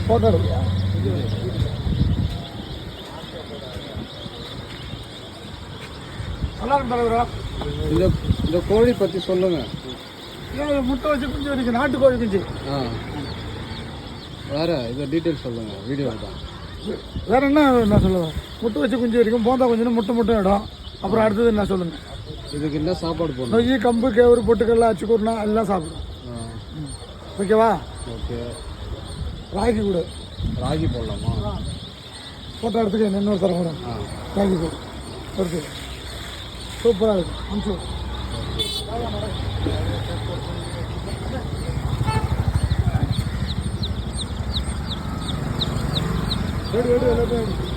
Photo எடுக்கியா? நல்லா இருக்கும் தலைவரா. இந்த கோழி பற்றி சொல்லுங்க. முட்டை வச்சு குஞ்சு இருக்கு, நாட்டுக்கோழி குஞ்சு. வேற இதை டீட்டெயில் சொல்லுங்க. வீடியோ தான் வேற என்ன சொல்லுவேன். முட்டை வச்சு குஞ்சு வரைக்கும் போந்தா குஞ்சுன்னு முட்டை இடம். அப்புறம் அடுத்தது என்ன சொல்லுங்க. இதுக்கு என்ன சாப்பாடு போடணும்? நொய்யி, கம்பு, கேவரு, பொட்டுக்கல்ல, அச்சு கூறினா எல்லாம் சாப்பிடும். ஓகேவா? ஓகே. ராகி கூட ராகி போடலாமா? போட்டோ எடுத்துக்க இன்னொரு தரம் கூட ராகி கூட இருக்கு. சூப்பராக இருக்கு. அனுப்பிச்சு எடு எல்லாத்தையும்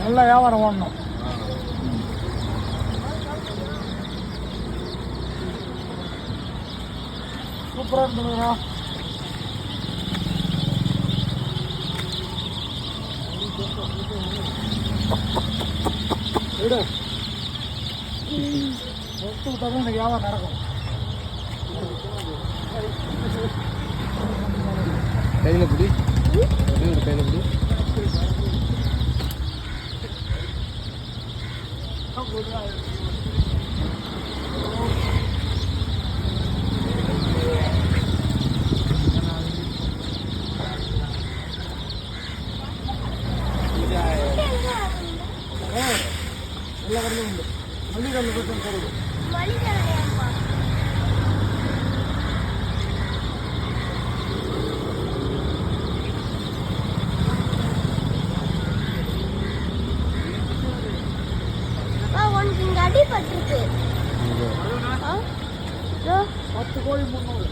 நல்லா வியாபாரம் ஓடணும். சூப்பராக இருக்குங்களா? விடு எடுத்து விட்டாலும் எனக்கு வியாபாரம் நடக்கும். கையில் பிடி, கையில் பிடி. எல்லா கடையிலும் உண்டு. மல்லிகையில் போட்டு போடுது. அடிபட்டிருக்கு. 10 கோழி 300.